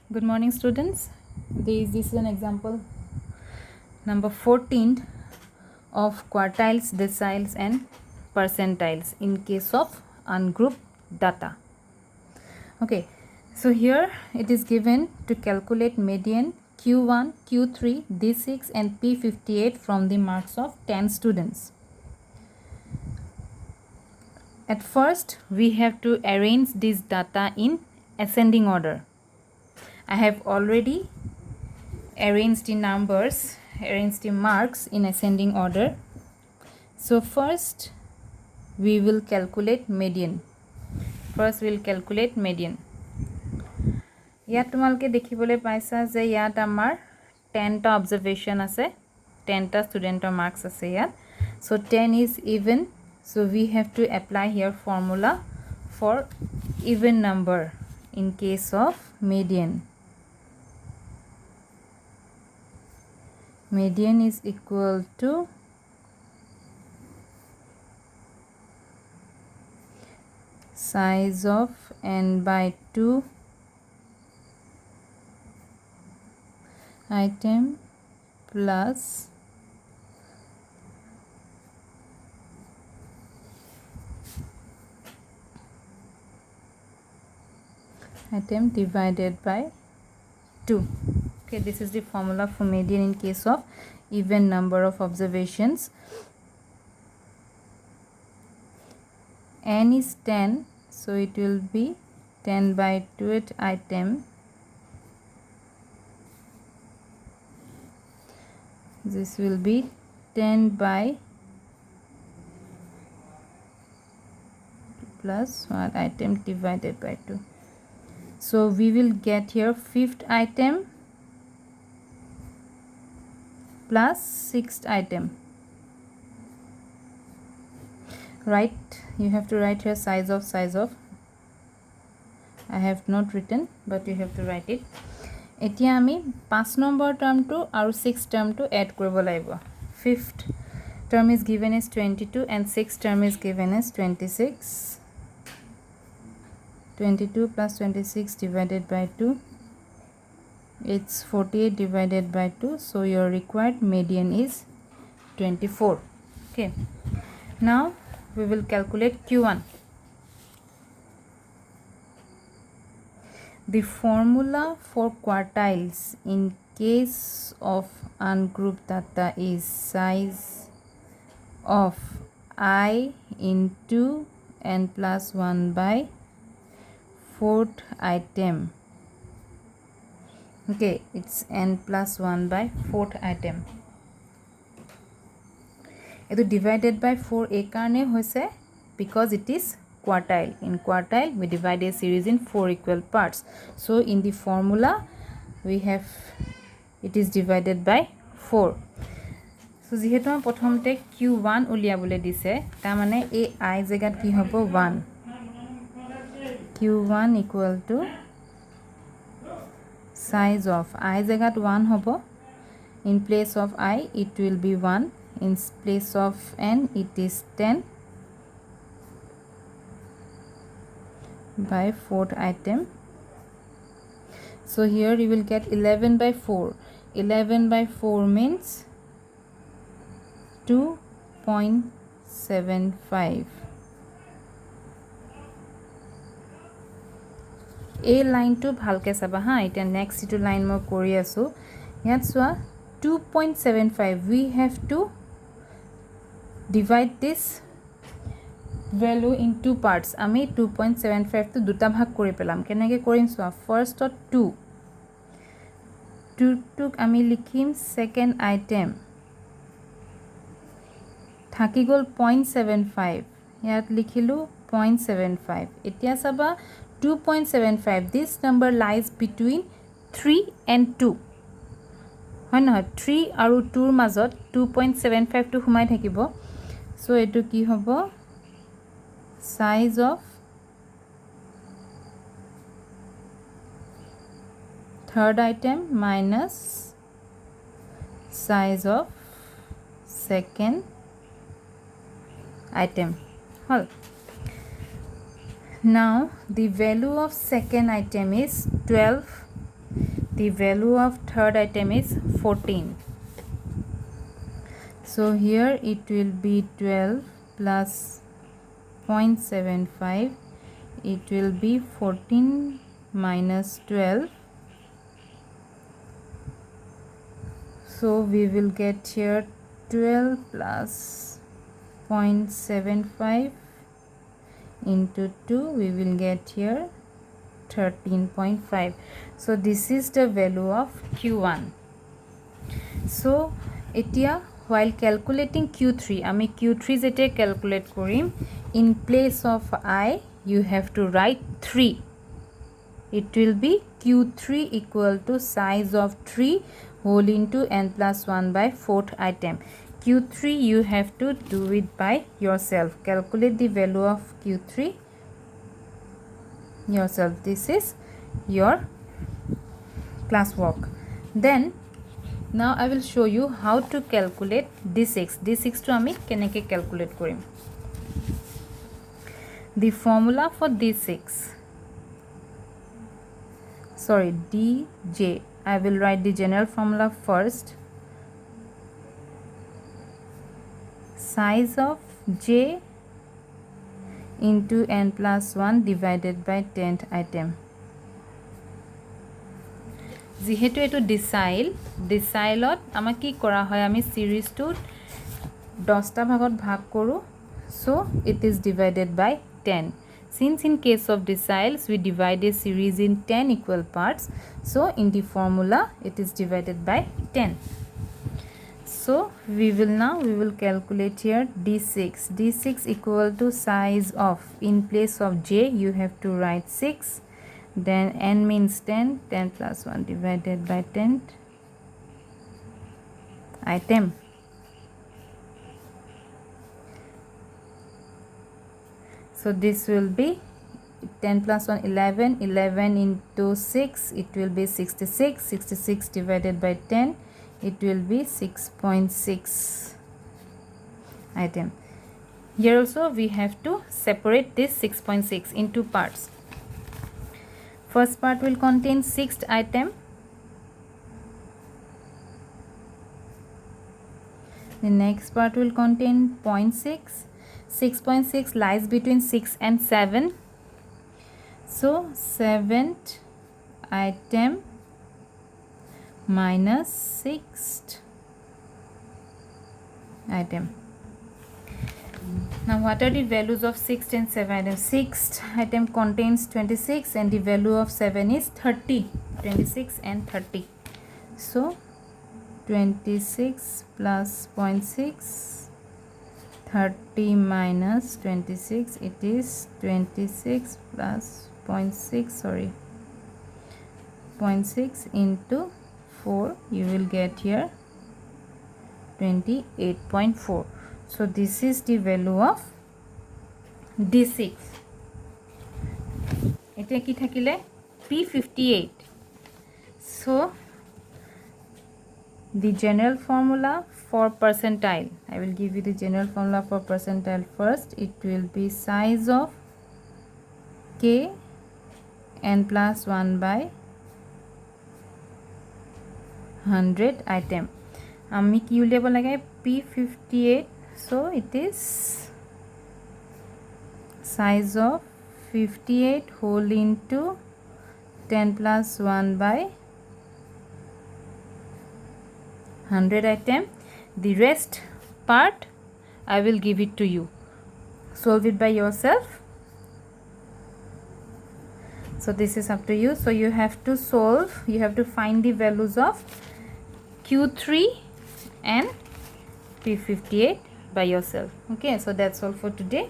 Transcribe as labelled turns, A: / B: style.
A: Good morning, students. This is an example number 14 of quartiles, deciles, and percentiles in case of ungrouped data. Okay, so here it is given to calculate median Q1, Q3, D6, and P58 from the marks of 10 students. At first, we have to arrange this data in ascending order. I have already arrange the numbers, arrange the marks in ascending order. So first we will calculate median. First we will calculate median. ইয়াত তোমালকে দেখিবলে পাইছা যে ইয়াত আমাৰ 10 টা observation আছে, 10 টা স্টুডেন্টৰ marks আছে ইয়াত. So 10 is even, so we have to apply here formula for even number in case of median. Median is equal to size of n by 2 item plus item divided by 2. Okay, this is the formula for median in case of even number of observations. N is 10, so it will be 10 by 2 item. This will be 10 by plus 1 item divided by 2. So we will get here 5th item plus 6th item. Right, you have to write here size of. I have not written, but you have to write it. এতিয়া আমি 5 number টার্মটো আৰু 6 টার্মটো add কৰিব লাগিব. 5th term is given as 22 and 6th term is given as 26. 22 plus 26 divided by 2, it's 48 divided by 2, so your required median is 24. Okay, now we will calculate Q1. The formula for quartiles in case of ungrouped data is size of I into n plus 1 by 4th item. Okay, it's n plus 1 by 4th item. It is divided by 4 a karne hoise because it is quartile. In quartile we divide a series in 4 equal parts. So in the formula we have it is divided by 4. So যেহেতু আমি প্ৰথমতে Q1 উলিয়াবলে দিছে তা মানে এই I জায়গাত কি হ'ব 1. Q1 equal to size of I জায়গাত 1 হ'ব. In place of I it will be 1. In place of n it is 10 by 4th item. So here you will get 11 by 4. 11 by 4 means 2.75. A line to bhalke saba ha eta next to line mo kori asu yat swa 2.75 we have to divide this value in two parts. Ami 2.75 to duta bhag kori pelam kenege korim swa first or 2 tuk ami likhim second item thaki gol 0.75 yat likhilu 0.75 etia saba 2.75 this number lies between 3 and 2 হয় না 3 আৰু 2 ৰ মাজত 2.75 টো ঘুমাই থাকিব so এটো কি হ'ব size of third item minus size of second item. Well, now the value of second item is 12 the value of third item is 14. So here it will be 12 plus 0.75. It will be 14 minus 12. So we will get here 12 plus 0.75 into 2. We will get here 13.5. So this is the value of Q1. So etia while calculating Q3, ami Q3 jete calculate korim, in place of I you have to write 3. It will be Q3 equal to size of 3 whole into n plus 1 by 4th item. Q3 you have to do it by yourself. Calculate the value of Q3 yourself. This is your classwork. Then now I will show you how to calculate D6. D6 to ami keneke calculate korim. The formula for D6, sorry, DJ, I will write the general formula first. Size of J into n plus 1 divided by 10th item. যেহেতু এটো ডিসাইলত আমা কি কৰা হয়, আমি সিরিজটো 10টা ভাগত ভাগ কৰো, so it is divided by 10. Since in case of deciles we divide a series in 10 equal parts, so in the formula it is divided by 10. So we will calculate here D6. D6 equal to size of, in place of J you have to write 6. Then n means 10. 10 plus 1 divided by 10th item. So this will be 10 plus 1 11. 11 into 6 it will be 66. 66 divided by 10 it will be 6.6 item. Here also we have to separate this 6.6 into parts. First part will contain 6th item. The next part will contain 0.6. 6.6 lies between 6 and 7. So 7th item minus 6th item. Now what are the values of 6th and 7th item? 6th item contains 26 and the value of 7 is 30. 26 and 30. So 26 plus 0.6, 30 minus 26, it is 26 plus 0.6, sorry, 0.6 into 4, you will get here 28.4. So this is the value of D6. Eta ki thakile P58. So the general formula for percentile, I will give you the general formula for percentile first. It will be size of K n plus 1 by 100 item. Ami ki ulebo lage P58. So it is size of 58 whole into 10 plus 1 by 100 item. The rest part I will give it to you. Solve it by yourself. So this is up to you. So you have to solve, you have to find the values of Q3 and P58 by yourself. Okay, so that's all for today.